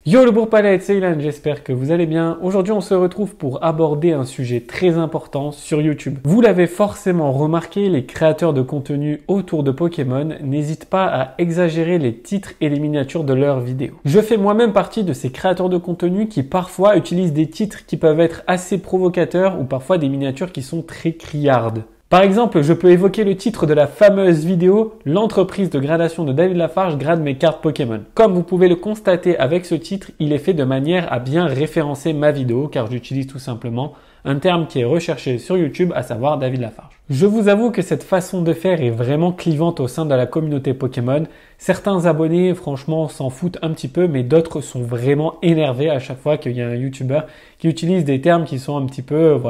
Yo le bourg-palais, c'est Ilan, j'espère que vous allez bien. Aujourd'hui on se retrouve pour aborder un sujet très important sur YouTube. Vous l'avez forcément remarqué, les créateurs de contenu autour de Pokémon n'hésitent pas à exagérer les titres et les miniatures de leurs vidéos. Je fais moi-même partie de ces créateurs de contenu qui parfois utilisent des titres qui peuvent être assez provocateurs ou parfois des miniatures qui sont très criardes. Par exemple, je peux évoquer le titre de la fameuse vidéo « L'entreprise de gradation de David Lafarge grade mes cartes Pokémon ». Comme vous pouvez le constater avec ce titre, il est fait de manière à bien référencer ma vidéo car j'utilise tout simplement un terme qui est recherché sur YouTube, à savoir David Lafarge. Je vous avoue que cette façon de faire est vraiment clivante au sein de la communauté Pokémon. Certains abonnés, franchement, s'en foutent un petit peu, mais d'autres sont vraiment énervés à chaque fois qu'il y a un YouTuber qui utilise des termes qui sont un petit peu,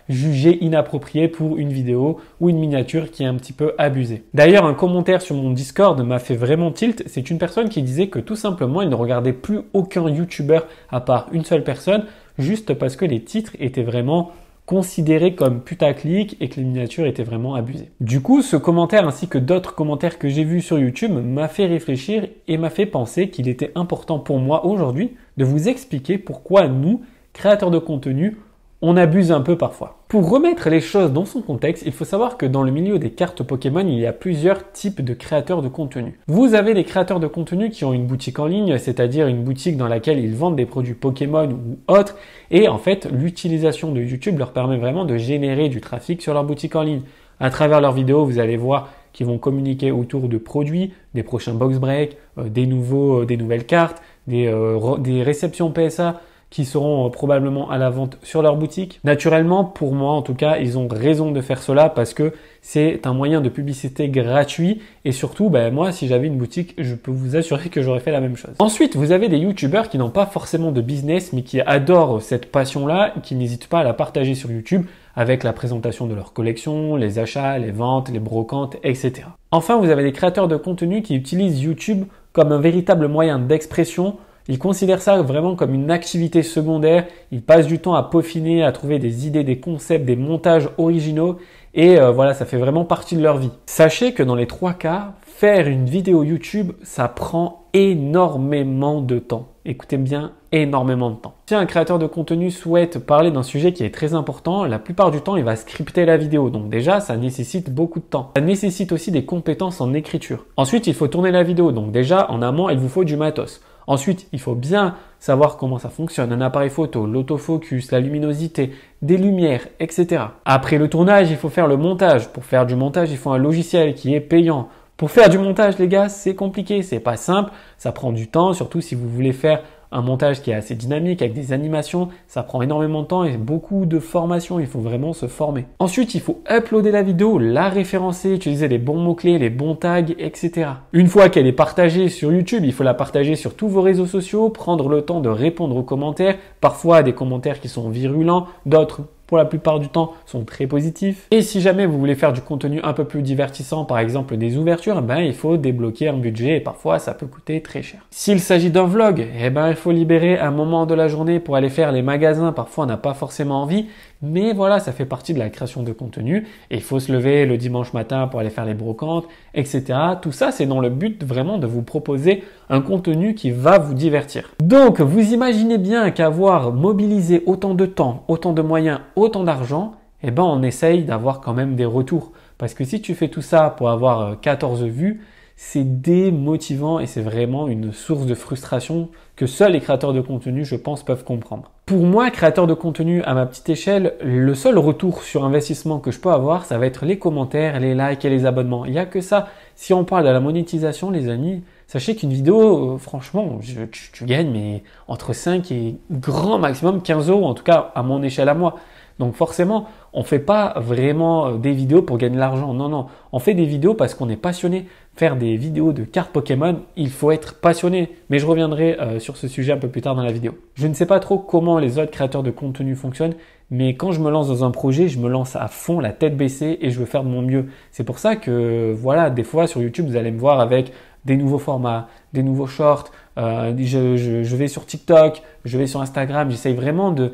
jugés inappropriés pour une vidéo ou une miniature qui est un petit peu abusée. D'ailleurs, un commentaire sur mon Discord m'a fait vraiment tilt. C'est une personne qui disait que tout simplement, il ne regardait plus aucun YouTuber à part une seule personne, juste parce que les titres étaient vraiment considérés comme putaclic et que les miniatures étaient vraiment abusées. Du coup, ce commentaire ainsi que d'autres commentaires que j'ai vus sur YouTube m'a fait réfléchir et m'a fait penser qu'il était important pour moi aujourd'hui de vous expliquer pourquoi nous, créateurs de contenu, on abuse un peu parfois. Pour remettre les choses dans son contexte, il faut savoir que dans le milieu des cartes Pokémon, il y a plusieurs types de créateurs de contenu. Vous avez les créateurs de contenu qui ont une boutique en ligne, c'est-à-dire une boutique dans laquelle ils vendent des produits Pokémon ou autres, et en fait, l'utilisation de YouTube leur permet vraiment de générer du trafic sur leur boutique en ligne. À travers leurs vidéos, vous allez voir qu'ils vont communiquer autour de produits, des prochains box break, des nouvelles cartes, des réceptions PSA, qui seront probablement à la vente sur leur boutique. Naturellement, pour moi en tout cas, ils ont raison de faire cela parce que c'est un moyen de publicité gratuit et surtout, moi, si j'avais une boutique, je peux vous assurer que j'aurais fait la même chose. Ensuite, vous avez des YouTubeurs qui n'ont pas forcément de business mais qui adorent cette passion-là et qui n'hésitent pas à la partager sur YouTube avec la présentation de leur collection, les achats, les ventes, les brocantes, etc. Enfin, vous avez des créateurs de contenu qui utilisent YouTube comme un véritable moyen d'expression. Ils considèrent ça vraiment comme une activité secondaire. Ils passent du temps à peaufiner, à trouver des idées, des concepts, des montages originaux. Et ça fait vraiment partie de leur vie. Sachez que dans les 3 cas, faire une vidéo YouTube, ça prend énormément de temps. Écoutez bien, énormément de temps. Si un créateur de contenu souhaite parler d'un sujet qui est très important, la plupart du temps, il va scripter la vidéo. Donc déjà, ça nécessite beaucoup de temps. Ça nécessite aussi des compétences en écriture. Ensuite, il faut tourner la vidéo. Donc déjà, en amont, il vous faut du matos. Ensuite, il faut bien savoir comment ça fonctionne, un appareil photo, l'autofocus, la luminosité, des lumières, etc. Après le tournage, il faut faire le montage. Pour faire du montage, il faut un logiciel qui est payant. Pour faire du montage, les gars, c'est compliqué, c'est pas simple, ça prend du temps, surtout si vous voulez faire un montage qui est assez dynamique avec des animations, ça prend énormément de temps et beaucoup de formation, il faut vraiment se former. Ensuite, il faut uploader la vidéo, la référencer, utiliser les bons mots-clés, les bons tags, etc. Une fois qu'elle est partagée sur YouTube, il faut la partager sur tous vos réseaux sociaux, prendre le temps de répondre aux commentaires, parfois des commentaires qui sont virulents, d'autres pour la plupart du temps, sont très positifs. Et si jamais vous voulez faire du contenu un peu plus divertissant, par exemple des ouvertures, il faut débloquer un budget et parfois ça peut coûter très cher. S'il s'agit d'un vlog, il faut libérer un moment de la journée pour aller faire les magasins. Parfois on n'a pas forcément envie, mais voilà, ça fait partie de la création de contenu et il faut se lever le dimanche matin pour aller faire les brocantes, etc. Tout ça, c'est dans le but vraiment de vous proposer un contenu qui va vous divertir. Donc, vous imaginez bien qu'avoir mobilisé autant de temps, autant de moyens, autant d'argent, on essaye d'avoir quand même des retours. Parce que si tu fais tout ça pour avoir 14 vues, c'est démotivant et c'est vraiment une source de frustration que seuls les créateurs de contenu, je pense, peuvent comprendre. Pour moi, créateur de contenu à ma petite échelle, le seul retour sur investissement que je peux avoir, ça va être les commentaires, les likes et les abonnements. Il n'y a que ça. Si on parle de la monétisation, les amis, sachez qu'une vidéo, franchement, tu gagnes mais entre 5 et grand maximum 15 €, en tout cas à mon échelle à moi. Donc forcément, on ne fait pas vraiment des vidéos pour gagner de l'argent. Non. On fait des vidéos parce qu'on est passionné. Faire des vidéos de cartes Pokémon, il faut être passionné. Mais je reviendrai sur ce sujet un peu plus tard dans la vidéo. Je ne sais pas trop comment les autres créateurs de contenu fonctionnent, mais quand je me lance dans un projet, je me lance à fond, la tête baissée et je veux faire de mon mieux. C'est pour ça que, des fois sur YouTube, vous allez me voir avec des nouveaux formats, des nouveaux shorts, je vais sur TikTok, je vais sur Instagram, j'essaye vraiment de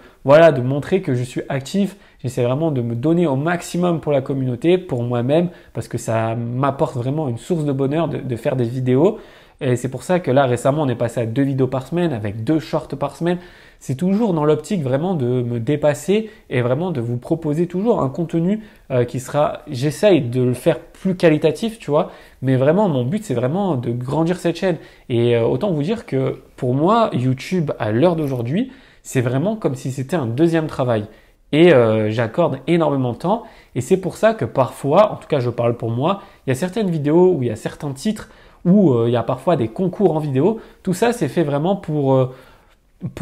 montrer que je suis actif, j'essaie vraiment de me donner au maximum pour la communauté, pour moi-même, parce que ça m'apporte vraiment une source de bonheur de faire des vidéos. Et c'est pour ça que là, récemment, on est passé à 2 vidéos par semaine avec 2 shorts par semaine. C'est toujours dans l'optique vraiment de me dépasser et vraiment de vous proposer toujours un contenu qui sera, j'essaye de le faire plus qualitatif, tu vois, mais vraiment mon but c'est vraiment de grandir cette chaîne. Et autant vous dire que pour moi, YouTube à l'heure d'aujourd'hui, c'est vraiment comme si c'était un deuxième travail. Et j'accorde énormément de temps et c'est pour ça que parfois, en tout cas je parle pour moi, il y a certaines vidéos où il y a certains titres où il y a parfois des concours en vidéo. Tout ça c'est fait vraiment pour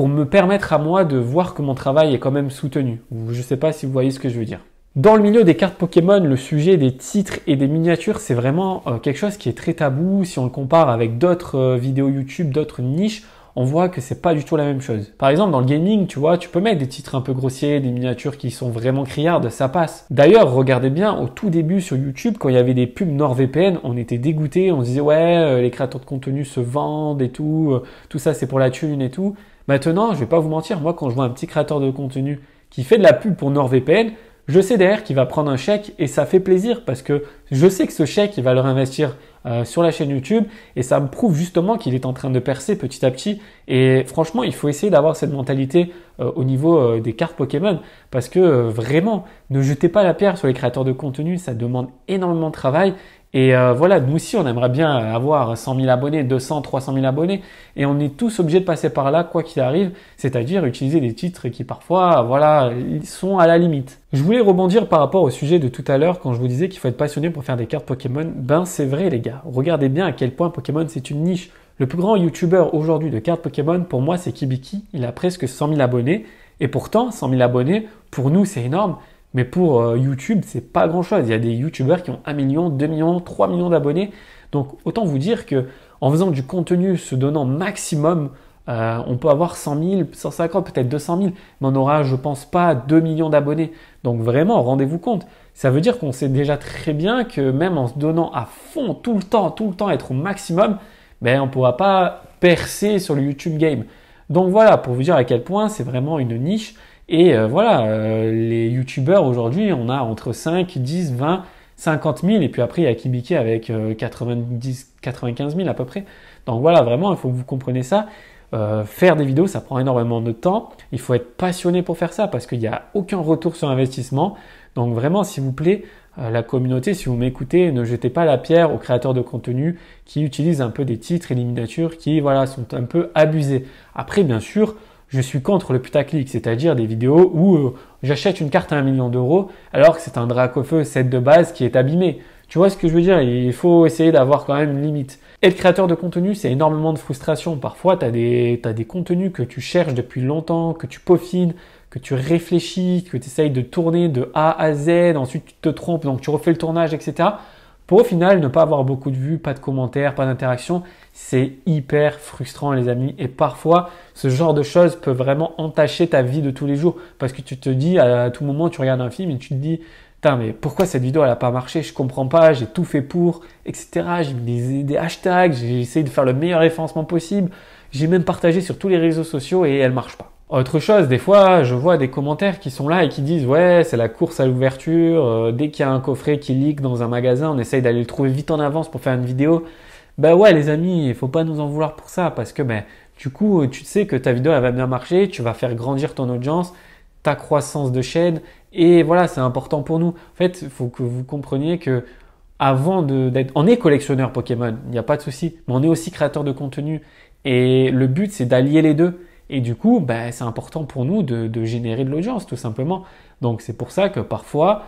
me permettre à moi de voir que mon travail est quand même soutenu. Je ne sais pas si vous voyez ce que je veux dire. Dans le milieu des cartes Pokémon, le sujet des titres et des miniatures, c'est vraiment quelque chose qui est très tabou. Si on le compare avec d'autres vidéos YouTube, d'autres niches, on voit que c'est pas du tout la même chose. Par exemple, dans le gaming, tu vois, tu peux mettre des titres un peu grossiers, des miniatures qui sont vraiment criardes, ça passe. D'ailleurs, regardez bien, au tout début sur YouTube, quand il y avait des pubs NordVPN, on était dégoûtés, on se disait ouais, les créateurs de contenu se vendent et tout ça c'est pour la thune et tout. Maintenant, je vais pas vous mentir, moi quand je vois un petit créateur de contenu qui fait de la pub pour NordVPN, je sais derrière qu'il va prendre un chèque et ça fait plaisir parce que je sais que ce chèque, il va le réinvestir sur la chaîne YouTube et ça me prouve justement qu'il est en train de percer petit à petit. Et franchement, il faut essayer d'avoir cette mentalité au niveau des cartes Pokémon parce que vraiment, ne jetez pas la pierre sur les créateurs de contenu, ça demande énormément de travail. Et voilà, nous aussi, on aimerait bien avoir 100 000 abonnés, 200, 300 000 abonnés. Et on est tous obligés de passer par là, quoi qu'il arrive. C'est-à-dire utiliser des titres qui parfois, voilà, ils sont à la limite. Je voulais rebondir par rapport au sujet de tout à l'heure quand je vous disais qu'il faut être passionné pour faire des cartes Pokémon. Ben, c'est vrai, les gars. Regardez bien à quel point Pokémon, c'est une niche. Le plus grand YouTuber aujourd'hui de cartes Pokémon, pour moi, c'est Kibiki. Il a presque 100 000 abonnés. Et pourtant, 100 000 abonnés, pour nous, c'est énorme. Mais pour YouTube, c'est pas grand chose. Il y a des YouTubeurs qui ont 1 million, 2 millions, 3 millions d'abonnés. Donc, autant vous dire que en faisant du contenu, se donnant maximum, on peut avoir 100 000, 150, peut-être 200 000, mais on aura, je pense pas, 2 millions d'abonnés. Donc vraiment, rendez-vous compte. Ça veut dire qu'on sait déjà très bien que même en se donnant à fond, tout le temps, être au maximum, ben, on pourra pas percer sur le YouTube game. Donc voilà, pour vous dire à quel point c'est vraiment une niche. Et les youtubeurs aujourd'hui, on a entre 5, 10, 20, 50 000 et puis après il y a Kibiki avec 90, 95 000 à peu près. Donc voilà, vraiment, il faut que vous compreniez ça. Faire des vidéos, ça prend énormément de temps. Il faut être passionné pour faire ça parce qu'il n'y a aucun retour sur investissement. Donc vraiment, s'il vous plaît, la communauté, si vous m'écoutez, ne jetez pas la pierre aux créateurs de contenu qui utilisent un peu des titres et des miniatures qui sont un peu abusés. Après, bien sûr, je suis contre le putaclic, c'est-à-dire des vidéos où j'achète une carte à 1 million d'euros alors que c'est un Dracofeu set de base qui est abîmé. Tu vois ce que je veux dire? Il faut essayer d'avoir quand même une limite. Être créateur de contenu, c'est énormément de frustration. Parfois, tu as des contenus que tu cherches depuis longtemps, que tu peaufines, que tu réfléchis, que tu essayes de tourner de A à Z, ensuite tu te trompes, donc tu refais le tournage, etc. Pour au final ne pas avoir beaucoup de vues, pas de commentaires, pas d'interaction, c'est hyper frustrant les amis. Et parfois, ce genre de choses peut vraiment entacher ta vie de tous les jours. Parce que tu te dis, à tout moment, tu regardes un film et tu te dis, putain, mais pourquoi cette vidéo elle a pas marché? Je comprends pas, j'ai tout fait pour, etc. J'ai mis des hashtags, j'ai essayé de faire le meilleur référencement possible. J'ai même partagé sur tous les réseaux sociaux et elle marche pas. Autre chose, des fois, je vois des commentaires qui sont là et qui disent « Ouais, c'est la course à l'ouverture. Dès qu'il y a un coffret qui leak dans un magasin, on essaye d'aller le trouver vite en avance pour faire une vidéo. » Ben ouais, les amis, il faut pas nous en vouloir pour ça parce que du coup, tu sais que ta vidéo elle va bien marcher, tu vas faire grandir ton audience, ta croissance de chaîne et voilà, c'est important pour nous. En fait, il faut que vous compreniez que on est collectionneur Pokémon, il n'y a pas de souci, mais on est aussi créateur de contenu et le but c'est d'allier les deux. Et du coup, c'est important pour nous de générer de l'audience, tout simplement. Donc, c'est pour ça que parfois,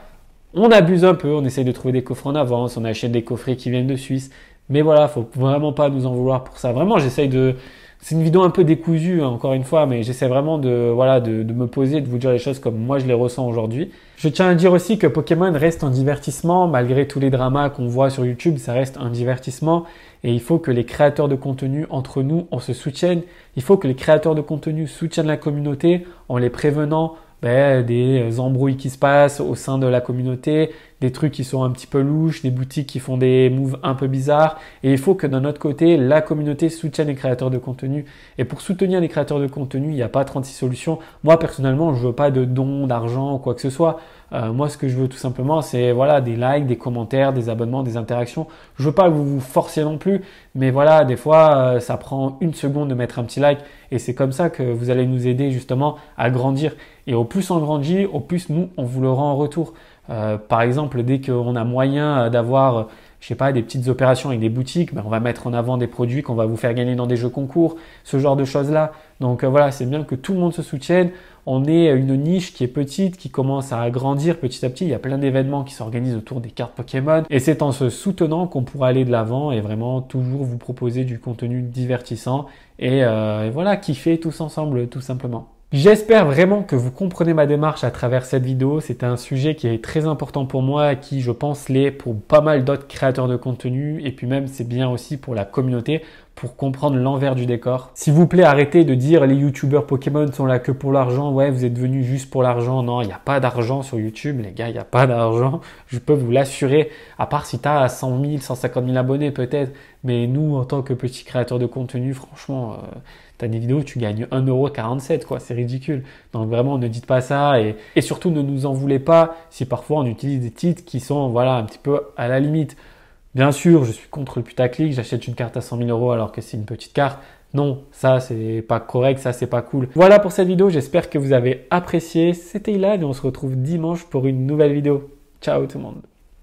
on abuse un peu, on essaye de trouver des coffrets en avance, on achète des coffrets qui viennent de Suisse. Mais voilà, faut vraiment pas nous en vouloir pour ça. Vraiment, c'est une vidéo un peu décousue, hein, encore une fois, mais j'essaie vraiment de me poser, de vous dire les choses comme moi je les ressens aujourd'hui. Je tiens à dire aussi que Pokémon reste un divertissement, malgré tous les dramas qu'on voit sur YouTube, ça reste un divertissement. Et il faut que les créateurs de contenu, entre nous, on se soutienne. Il faut que les créateurs de contenu soutiennent la communauté en les prévenant des embrouilles qui se passent au sein de la communauté, des trucs qui sont un petit peu louches, des boutiques qui font des moves un peu bizarres. Et il faut que d'un autre côté, la communauté soutienne les créateurs de contenu. Et pour soutenir les créateurs de contenu, il n'y a pas 36 solutions. Moi, personnellement, je veux pas de dons, d'argent ou quoi que ce soit. Moi, ce que je veux tout simplement, c'est voilà, des likes, des commentaires, des abonnements, des interactions. Je veux pas que vous vous forciez non plus, mais voilà, des fois, ça prend une seconde de mettre un petit like et c'est comme ça que vous allez nous aider justement à grandir. Et au plus on grandit, au plus nous, on vous le rend en retour. Par exemple, dès qu'on a moyen d'avoir, je sais pas, des petites opérations avec des boutiques, ben on va mettre en avant des produits qu'on va vous faire gagner dans des jeux concours, ce genre de choses-là. Donc voilà, c'est bien que tout le monde se soutienne. On est une niche qui est petite, qui commence à grandir petit à petit. Il y a plein d'événements qui s'organisent autour des cartes Pokémon. Et c'est en se soutenant qu'on pourra aller de l'avant et vraiment toujours vous proposer du contenu divertissant et voilà, kiffer tous ensemble tout simplement. J'espère vraiment que vous comprenez ma démarche à travers cette vidéo. C'est un sujet qui est très important pour moi et qui, je pense, l'est pour pas mal d'autres créateurs de contenu. Et puis même, c'est bien aussi pour la communauté, pour comprendre l'envers du décor. S'il vous plaît, arrêtez de dire les youtubeurs Pokémon sont là que pour l'argent. Ouais, vous êtes venus juste pour l'argent. Non, il n'y a pas d'argent sur YouTube, les gars, il n'y a pas d'argent. Je peux vous l'assurer, à part si tu as 100 000, 150 000 abonnés peut-être. Mais nous, en tant que petits créateurs de contenu, franchement, tu as des vidéos, tu gagnes 1,47 €, quoi. C'est ridicule. Donc vraiment, ne dites pas ça et surtout ne nous en voulez pas si parfois on utilise des titres qui sont, voilà, un petit peu à la limite. Bien sûr, je suis contre le putaclic, j'achète une carte à 100 000 € alors que c'est une petite carte. Non, ça c'est pas correct, ça c'est pas cool. Voilà pour cette vidéo, j'espère que vous avez apprécié. C'était Ilan et on se retrouve dimanche pour une nouvelle vidéo. Ciao tout le monde.